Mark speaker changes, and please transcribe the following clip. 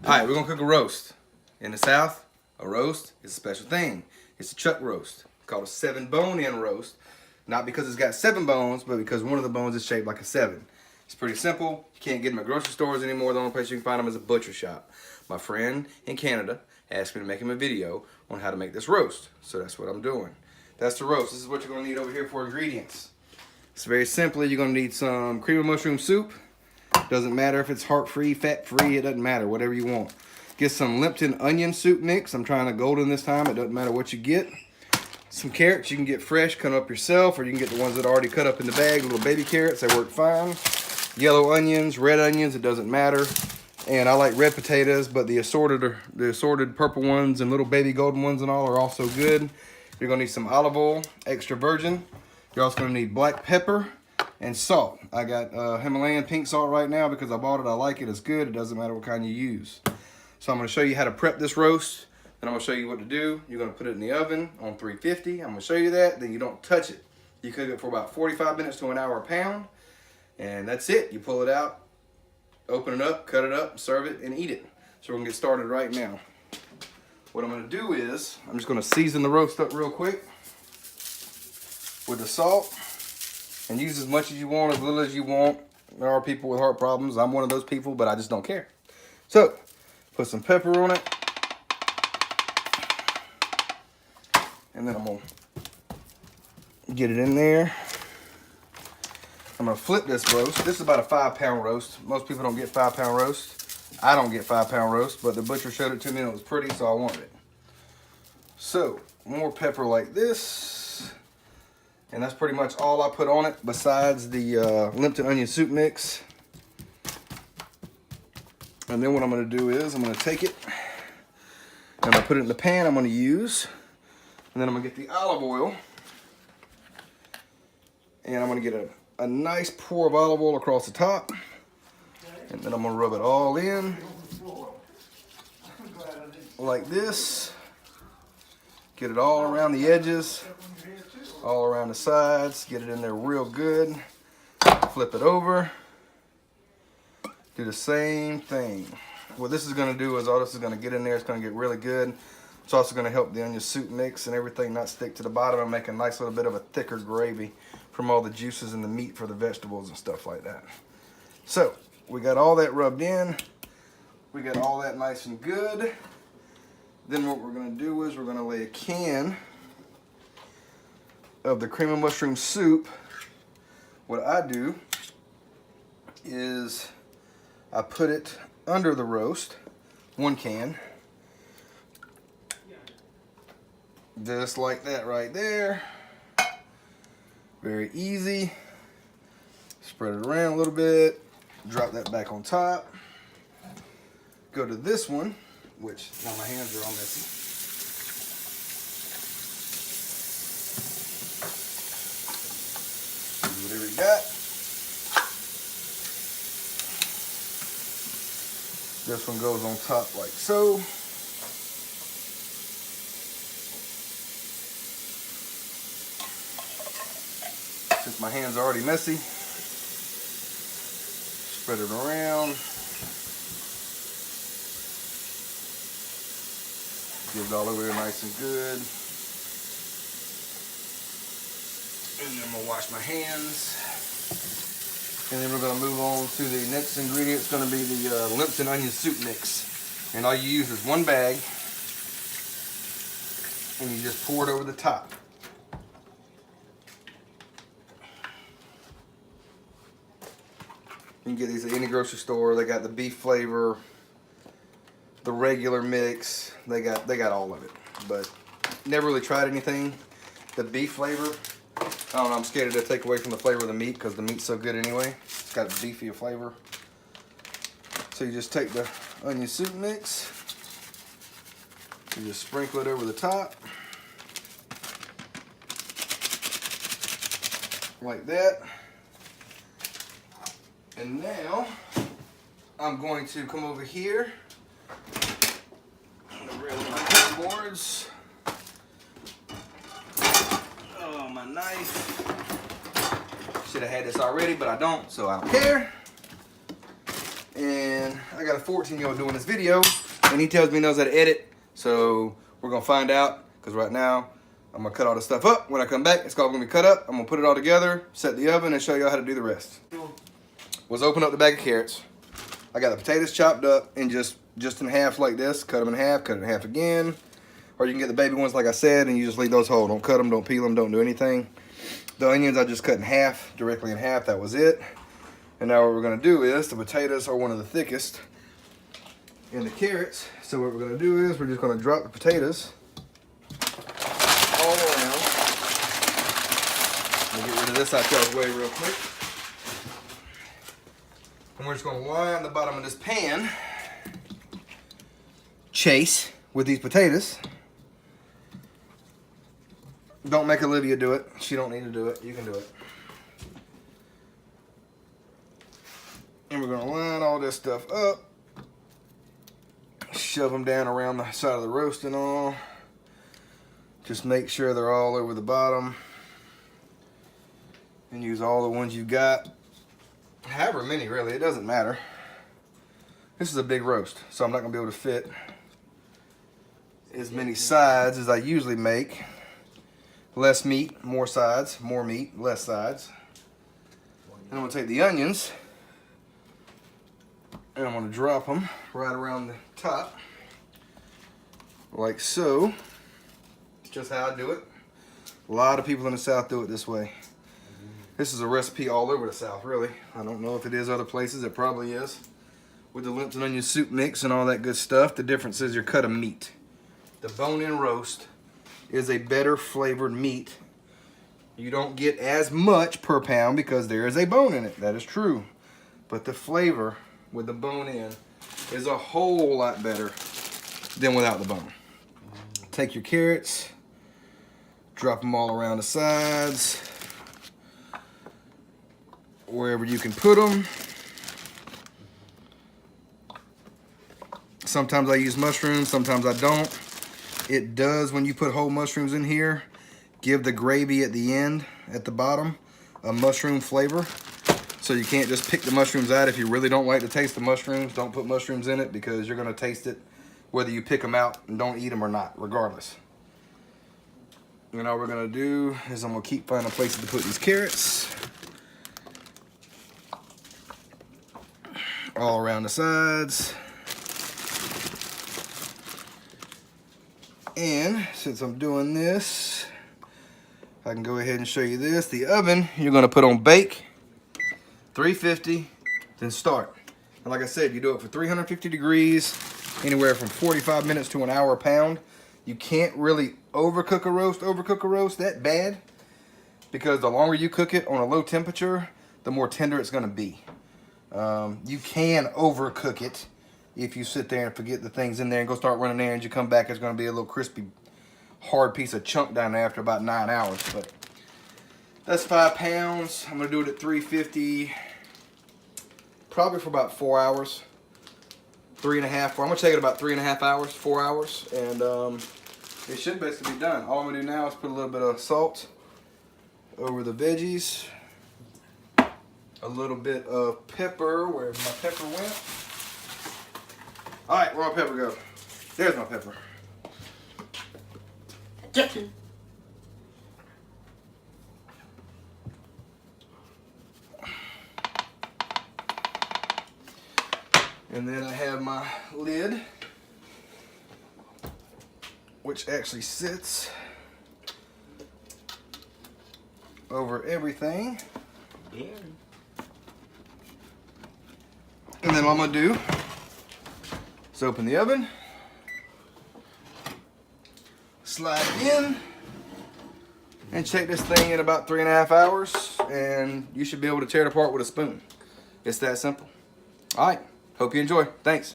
Speaker 1: Alright, we're gonna cook a roast. In the South, a roast is a special thing. It's a chuck roast. It's called a 7-bone-in roast. Not because it's got 7 bones, but because one of the bones is shaped like a 7. It's pretty simple. You can't get them at grocery stores anymore. The only place you can find them is a butcher shop. My friend in Canada asked me to make him a video on how to make this roast. So that's what I'm doing. That's the roast. This is what you're gonna need over here for ingredients. It's very simply, you're gonna need some cream of mushroom soup. Doesn't matter if it's heart-free, fat-free, it doesn't matter, whatever you want. Get some Lipton onion soup mix. I'm trying a golden this time, it doesn't matter what you get. Some carrots you can get fresh, cut up yourself, or you can get the ones that are already cut up in the bag, little baby carrots, they work fine. Yellow onions, red onions, it doesn't matter. And I like red potatoes, but the assorted purple ones and little baby golden ones and all are also good. You're gonna need some olive oil, extra virgin. You're also gonna need black pepper and salt. I got Himalayan pink salt right now because I bought it. I like it. It's good. It doesn't matter what kind you use. So I'm going to show you how to prep this roast. Then I'm going to show you what to do. You're going to put it in the oven on 350. I'm going to show you that. Then you don't touch it. You cook it for about 45 minutes to an hour a pound. And that's it. You pull it out, open it up, cut it up, serve it, and eat it. So we're going to get started right now. What I'm going to do is I'm just going to season the roast up real quick with the salt. And use as much as you want, as little as you want. There are people with heart problems. I'm one of those people, but I just don't care. So, put some pepper on it. And then I'm going to get it in there. I'm going to flip this roast. This is about a 5-pound roast. Most people don't get 5-pound roast. I don't get 5-pound roast, but the butcher showed it to me and it was pretty, so I wanted it. So, more pepper like this. And that's pretty much all I put on it besides the Lipton onion soup mix. And then what I'm going to do is I'm going to take it and I'm going to put it in the pan I'm going to use. And then I'm going to get the olive oil. And I'm going to get a nice pour of olive oil across the top. And then I'm going to rub it all in like this. Get it all around the edges. All around the sides, get it in there real good. Flip it over. Do the same thing. What this is gonna do is all this is gonna get in there, it's gonna get really good. It's also gonna help the onion soup mix and everything not stick to the bottom and make a nice little bit of a thicker gravy from all the juices and the meat for the vegetables and stuff like that. So, we got all that rubbed in. We got all that nice and good. Then what we're gonna do is we're gonna lay a can of the cream of mushroom soup. What I do is I put it under the roast, 1 can, just like that right there. Very easy. Spread it around a little bit, drop that back on top. Go to this one, which now my hands are all messy. Whatever you got. This one goes on top like so. Since my hands are already messy, spread it around. Get it all over there nice and good. And then I'm gonna wash my hands. And then we're gonna move on to the next ingredient. It's gonna be the Lipton onion soup mix. And all you use is 1 bag. And you just pour it over the top. You can get these at any grocery store. They got the beef flavor, the regular mix. They got all of it. But never really tried anything. The beef flavor, I don't know, I'm scared to take away from the flavor of the meat because the meat's so good anyway. It's got a beefier flavor. So you just take the onion soup mix, you just sprinkle it over the top, like that. And now, I'm going to come over here, grab my cutting boards. Oh, my knife. Should have had this already, but I don't, so I don't care. And I got a 14-year-old doing this video, and he tells me he knows how to edit. So we're gonna find out, because right now I'm gonna cut all the stuff up. When I come back, it's all gonna be cut up. I'm gonna put it all together, set the oven, and show y'all how to do the rest. Let's open up the bag of carrots. I got the potatoes chopped up in just in half like this. Cut them in half, cut it in half again. Or you can get the baby ones like I said, and you just leave those whole. Don't cut them, don't peel them, don't do anything. The onions I just cut in half, directly in half, that was it. And now what we're gonna do is, the potatoes are one of the thickest in the carrots. So what we're gonna do is, we're just gonna drop the potatoes all around. Let me get rid of this out y'all's way real quick. And we're just gonna line the bottom of this pan, Chase, with these potatoes. Don't make Olivia do it. She don't need to do it. You can do it. And we're gonna line all this stuff up. Shove them down around the side of the roast and all. Just make sure they're all over the bottom. And use all the ones you got. However many, really, it doesn't matter. This is a big roast, so I'm not gonna be able to fit as many sides as I usually make. Less meat, more sides, more meat, less sides. And I'm gonna take the onions and I'm gonna drop them right around the top, like so. It's just how I do it. A lot of people in the South do it this way. This is a recipe all over the South, really. I don't know if it is other places, it probably is. With the lemons and onion soup mix and all that good stuff, the difference is your cut of meat. The bone-in roast is a better flavored meat. You don't get as much per pound because there is a bone in it. That is true. But the flavor with the bone in is a whole lot better than without the bone. Take your carrots, drop them all around the sides, wherever you can put them. Sometimes I use mushrooms, sometimes I don't. It does, when you put whole mushrooms in here, give the gravy at the end, at the bottom, a mushroom flavor. So you can't just pick the mushrooms out. If you really don't like the taste of mushrooms, don't put mushrooms in it, because you're gonna taste it whether you pick them out and don't eat them or not, regardless. And all we're gonna do is I'm gonna keep finding places to put these carrots. All around the sides. And since I'm doing this, I can go ahead and show you this. The oven, you're gonna put on bake, 350, then start. And like I said, you do it for 350 degrees, anywhere from 45 minutes to an hour a pound. You can't really overcook a roast that bad, because the longer you cook it on a low temperature, the more tender it's gonna be. You can overcook it. If you sit there and forget the things in there and go start running errands, you come back, it's going to be a little crispy, hard piece of chunk down there after about 9 hours. But that's 5 pounds. I'm going to do it at 350, probably for about 4 hours. 3.5, 4. I'm going to take it about 3.5 hours, 4 hours. And it should basically be done. All I'm going to do now is put a little bit of salt over the veggies. A little bit of pepper. Where's my pepper went? All right, where'd my pepper go? There's my pepper. And then I have my lid, which actually sits over everything. Yeah. And then what I'm gonna do is open the oven, slide it in, and check this thing in about 3.5 hours, and you should be able to tear it apart with a spoon. It's that simple. All right, hope you enjoy. Thanks.